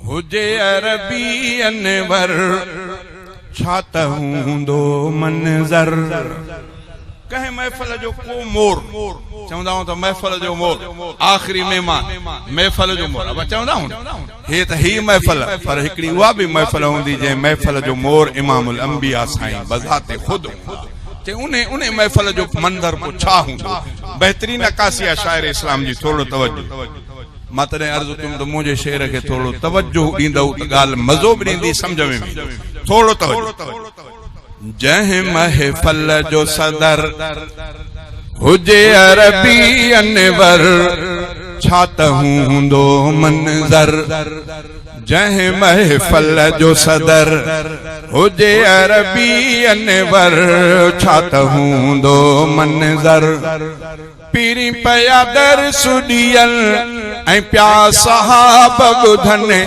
हुजे अरबी अनवर छा त हूंदो मंज़र कंहिं महफ़िल जो को मोर चवंदा आहियूं त महफ़िल जो मोर आख़िरी महिमान महफ़िल जो मोर अब चवंदा आहियूं हे त ही महफ़िल पर हिकिड़ी उहा बि महफ़िल हूंदी जंहिं महफ़िल जो मोर इमामुल अंबिया साईं बज़ाते ख़ुदि चे उन महफ़िल जो मंदर को छा हूंदो बहितरीन अकासी आहे शाइर इस्लाम जी थोरो तवज्जो मां तॾहिं अर्ज़ु कयुमि त मुंहिंजे शेर खे थोरो तवज्जो ॾींदव त ॻाल्हि मज़ो बि ॾींदी सम्झ में बि थोरो तवज्जो जंहिं महफ़िल जो सदर हुजे अरबी अनवर छा त हूंदो मंज़र जंहिं महफ़िल जो सदर हुजे अरबी अनवर छा त हूंदो मंज़र पीरी पया दर सुडियल ऐं प्या सहाब ॿुधनि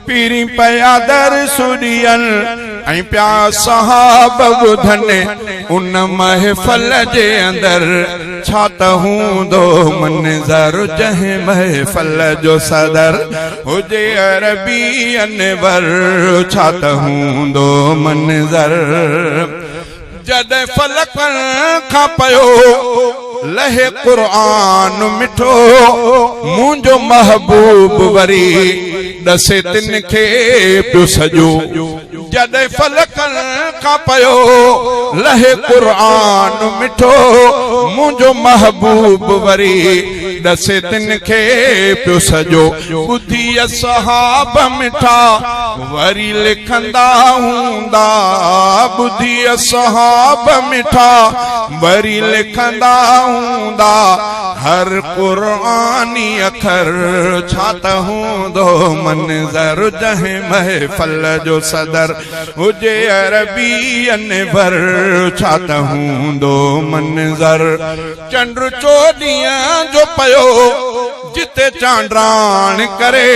पीरी पया दर सुडियल ऐं प्या सहाब ॿुधनि उन महफ़िल जे अंदर छा त हूंदो मंज़र जंहिं महफ़िल जो सदर हुजे अरबी अनवर छा त हूंदो मंज़र जॾहिं फलकन खां पयो लहे क़ुरान मिठो मुंहिंजो महबूब वरी ॾसे तिन खे पियो सॼो जॾहिं फलकन खां पयो लहे क़ुरान मिठो मुंहिंजो महबूब वरी ॾसे तिन खे पियो सॼो ॿुधी सहाब मिठा वरी लिखंदा हूंदा ॿुधी सहाब मिठा वरी लिखंदा हूंदा हर क़ुरानी अखर छा त हूंदो मंज़र जंहिं महफ़िल जो सदर हुजे अरबी अनवर छा त हूंदो मंज़र चंड चोॾींहं जो पयो जिते चांड्राण करे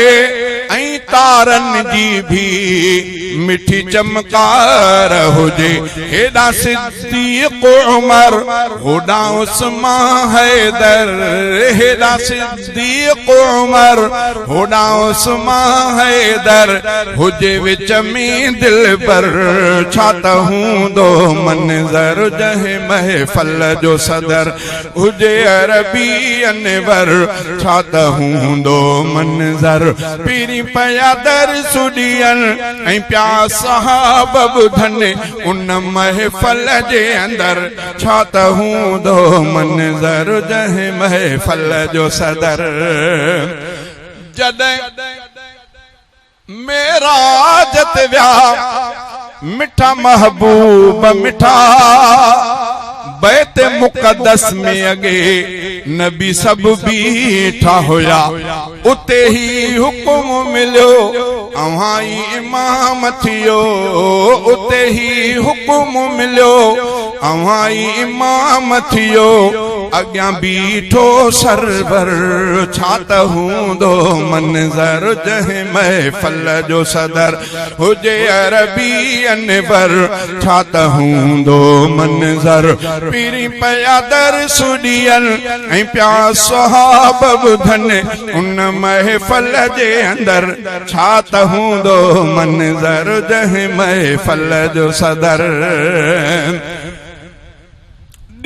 ऐं तारनि जी भी मिठी चमकार हुजे हेॾा सिद्दीक़ उमर होॾा उस्मान हैदर हेॾा सिद्दीक़ उमर होॾा उस्मान हैदर हुजे विच में दिल पर छा त हूंदो मंज़र जंहिं महफ़िल जो सदर हुजे अरबी अनवर छा त हूंदो मंज़र पीरी पया दर सुडियल ऐं प्या सहाब ॿुधनि उन महफ़िल जे अंदर छा त हूंदो मंज़र जंहिं महफ़िल जो सदर जॾहिं मेराज ते विया मिठा महबूब मिठा बैत मुक़द्दस में अगे नबी सब बीठा होया उते ही हुकुम मिलो अव्हां इमाम थियो उते ही हुकुम मिलो अव्हां इमाम थियो अग्यां बीठो सरवर छा त हूंदो मंज़र जंहिं महफ़िल जो सदर हुजे अरबी अनवर छा त हूंदो मंज़र पीरी पया दर सुडियल ऐं प्या सहाब ॿुधनि उन महफ़िल जे अंदर छा त हूंदो मंज़र जंहिं महफ़िल जो सदर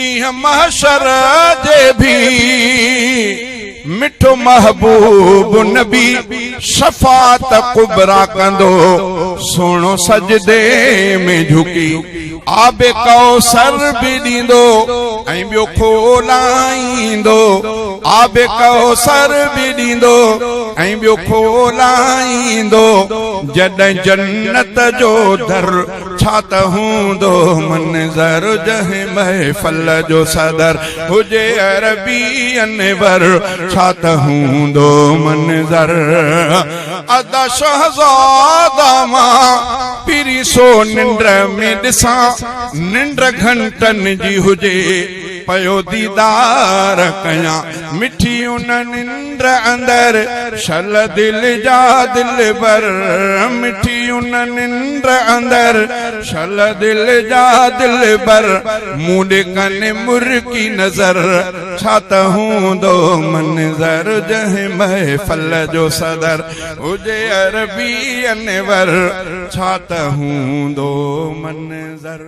ॾींहं महशर जे भी मिठो महबूब नबी शफ़ात कुबरा कंदो सोनो सजदे में झुकी आबे कौसर भी ॾींदो ऐं ॿियो खोलाईंदो आबे कौसर भी ॾींदो ऐं ॿियो खोलाईंदो जॾहिं जन्नत जो दर छा त हूंदो मंज़र जंहिं महफ़िल जो सदर हुजे अरबी अनवर छा त हूंदो मंज़र अदा शहज़ादा मां पीरी सो निंड में ॾिसां निंड घंटनि जी हुजे पयो दीदार कया मिठी उन निंद्र अंदर शल दिल जा दिल बर मिठी उन निंद्र अंदर शल दिल जा दिल बर मुंडे कने मुर्की नजर छात हूंदो मंजर जह महफल जो सदर हुजे अरबी अनवर छात हूंदो मंजर।